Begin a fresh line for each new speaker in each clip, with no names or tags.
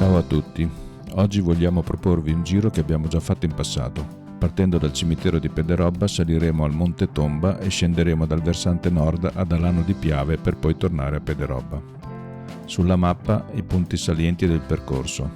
Ciao a tutti, oggi vogliamo proporvi un giro che abbiamo già fatto in passato. Partendo dal cimitero di Pederobba saliremo al Monte Tomba e scenderemo dal versante nord ad Alano di Piave per poi tornare a Pederobba. Sulla mappa i punti salienti del percorso.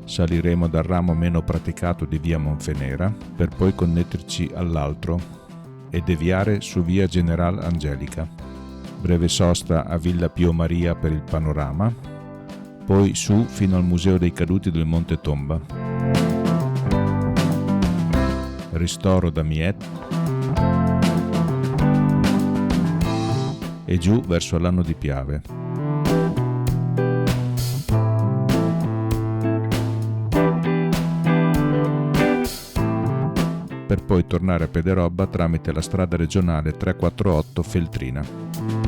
Saliremo dal ramo meno praticato di via Monfenera per poi connetterci all'altro e deviare su via General Angelica. Breve sosta a Villa Pio Maria per il panorama, poi su fino al Museo dei Caduti del Monte Tomba. Ristoro da Miet e giù verso Alano di Piave. Per poi tornare a Pederobba tramite la strada regionale 348 Feltrina.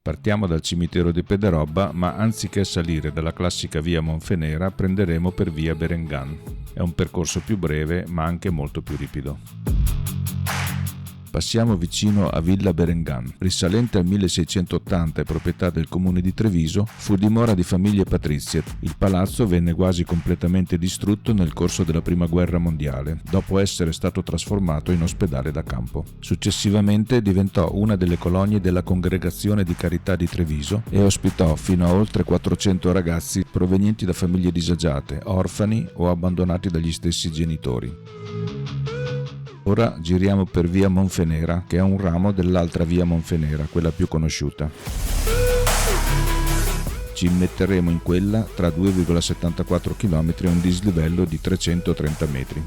Partiamo dal cimitero di Pederobba, ma anziché salire dalla classica via Monfenera prenderemo per via Berengan. È un percorso più breve ma anche molto più ripido. Passiamo vicino a Villa Berengan. Risalente al 1680 e proprietà del comune di Treviso, fu dimora di famiglie patrizie. Il palazzo venne quasi completamente distrutto nel corso della Prima Guerra Mondiale, dopo essere stato trasformato in ospedale da campo. Successivamente diventò una delle colonie della Congregazione di Carità di Treviso e ospitò fino a oltre 400 ragazzi provenienti da famiglie disagiate, orfani o abbandonati dagli stessi genitori. Ora giriamo per via Monfenera, che è un ramo dell'altra via Monfenera, quella più conosciuta. Ci immetteremo in quella tra 2,74 km e un dislivello di 330 metri.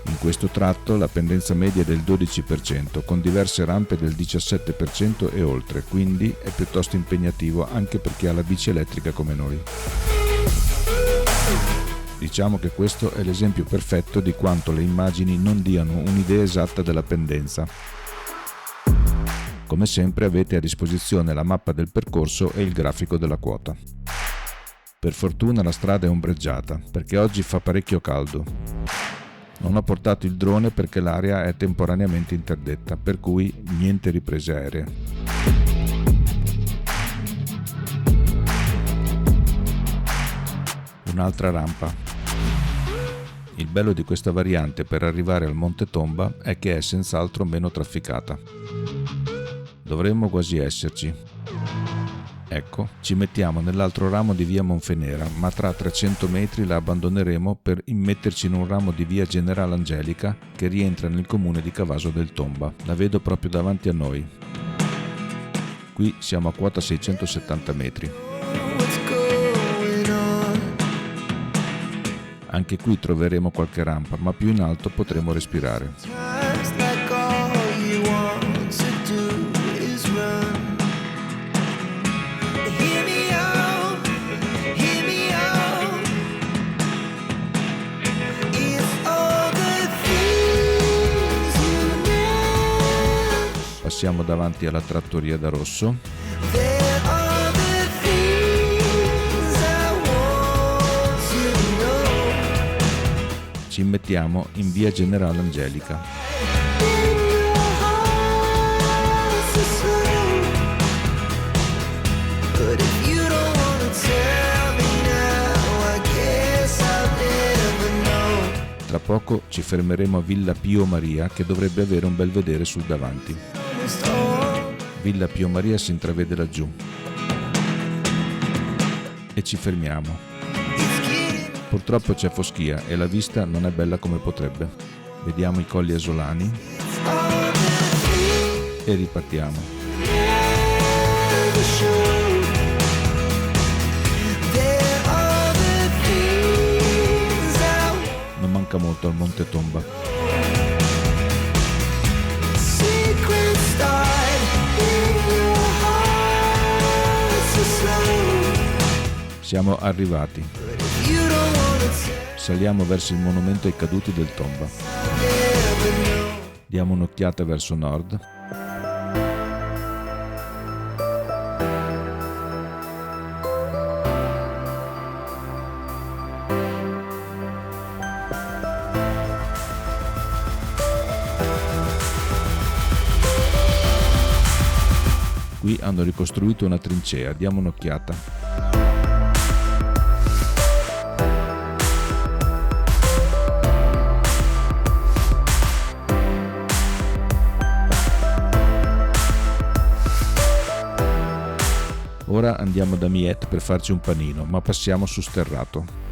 In questo tratto la pendenza media è del 12%, con diverse rampe del 17% e oltre, quindi è piuttosto impegnativo anche per chi ha la bici elettrica come noi. Diciamo che questo è l'esempio perfetto di quanto le immagini non diano un'idea esatta della pendenza. Come sempre avete a disposizione la mappa del percorso e il grafico della quota. Per fortuna la strada è ombreggiata, perché oggi fa parecchio caldo. Non ho portato il drone perché l'area è temporaneamente interdetta, per cui niente riprese aeree. Un'altra rampa. Il bello di questa variante per arrivare al Monte Tomba è che è senz'altro meno trafficata. Dovremmo quasi esserci. Ecco, ci mettiamo nell'altro ramo di via Monfenera, ma tra 300 metri la abbandoneremo per immetterci in un ramo di via General Angelica che rientra nel comune di Cavaso del Tomba. La vedo proprio davanti a noi. Qui siamo a quota 670 metri. Anche qui troveremo qualche rampa, ma più in alto potremo respirare. Passiamo davanti alla trattoria da Rosso. Ci immettiamo in via General Angelica. Tra poco ci fermeremo a Villa Pio Maria, che dovrebbe avere un bel vedere sul davanti. Villa Pio Maria si intravede laggiù. E ci fermiamo. Purtroppo c'è foschia e la vista non è bella come potrebbe. Vediamo i colli asolani e ripartiamo. Non manca molto al Monte Tomba. Siamo arrivati. Saliamo verso il monumento ai caduti del Tomba. Diamo un'occhiata verso nord. Qui hanno ricostruito una trincea, diamo un'occhiata. Ora andiamo da Miette per farci un panino, ma passiamo su sterrato.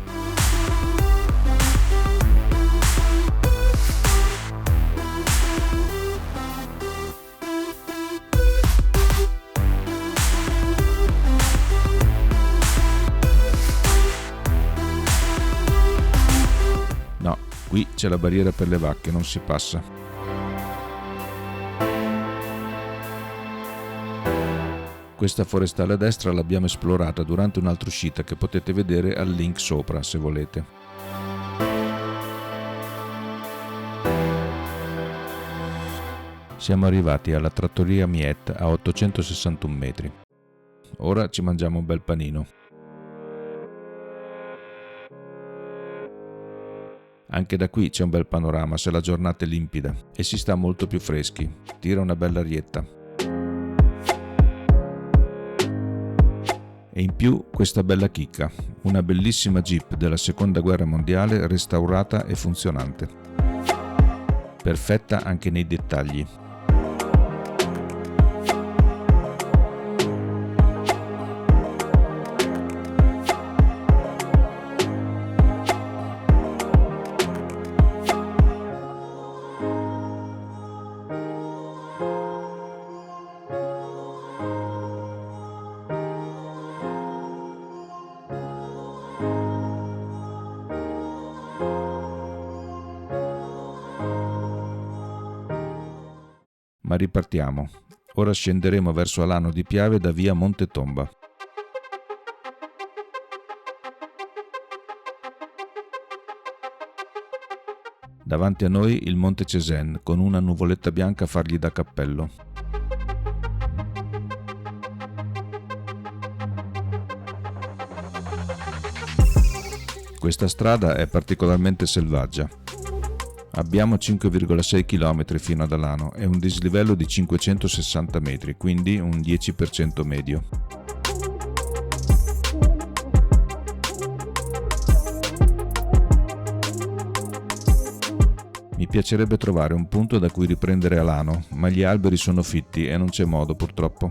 No, qui c'è la barriera per le vacche, non si passa. Questa forestale a destra l'abbiamo esplorata durante un'altra uscita che potete vedere al link sopra se volete. Siamo arrivati alla trattoria Miette a 861 metri. Ora ci mangiamo un bel panino. Anche da qui c'è un bel panorama se la giornata è limpida e si sta molto più freschi. Tira una bella arietta. E in più questa bella chicca, una bellissima Jeep della seconda guerra mondiale restaurata e funzionante. Perfetta anche nei dettagli. Ma ripartiamo. Ora scenderemo verso Alano di Piave da via Montetomba. Davanti a noi il Monte Cesen con una nuvoletta bianca a fargli da cappello. Questa strada è particolarmente selvaggia. Abbiamo 5,6 km fino ad Alano e un dislivello di 560 metri, quindi un 10% medio. Mi piacerebbe trovare un punto da cui riprendere Alano, ma gli alberi sono fitti e non c'è modo purtroppo.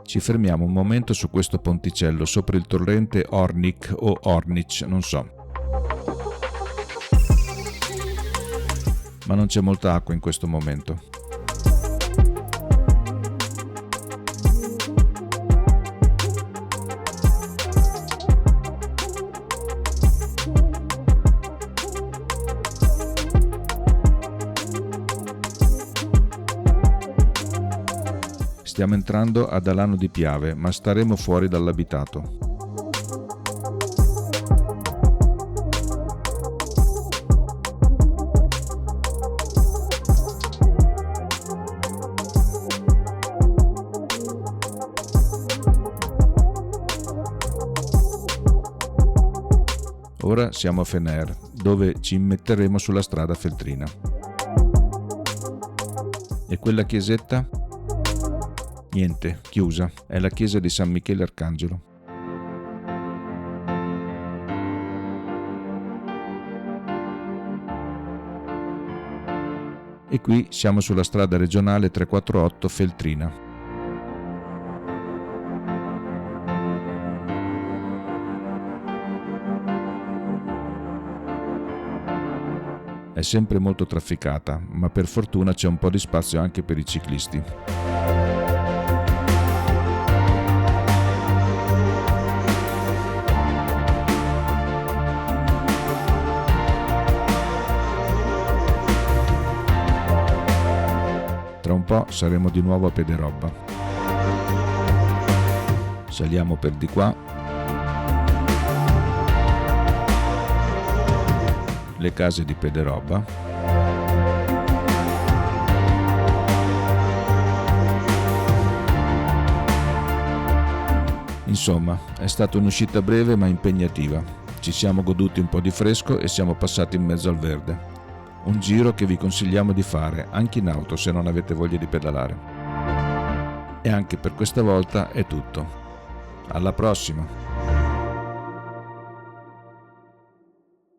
Ci fermiamo un momento su questo ponticello sopra il torrente Ornik o Ornic, non so. Ma non c'è molta acqua in questo momento. Stiamo entrando ad Alano di Piave, ma staremo fuori dall'abitato. Ora siamo a Fener, dove ci immetteremo sulla strada Feltrina. E quella chiesetta? Niente, chiusa, è la chiesa di San Michele Arcangelo. E qui siamo sulla strada regionale 348 Feltrina. È sempre molto trafficata, ma per fortuna c'è un po' di spazio anche per i ciclisti. po' saremo di nuovo a Pederobba. Saliamo per di qua. Le case di Pederobba. Insomma, è stata un'uscita breve ma impegnativa. Ci siamo goduti un po' di fresco e siamo passati in mezzo al verde. Un giro che vi consigliamo di fare anche in auto se non avete voglia di pedalare. E anche per questa volta è tutto. Alla prossima!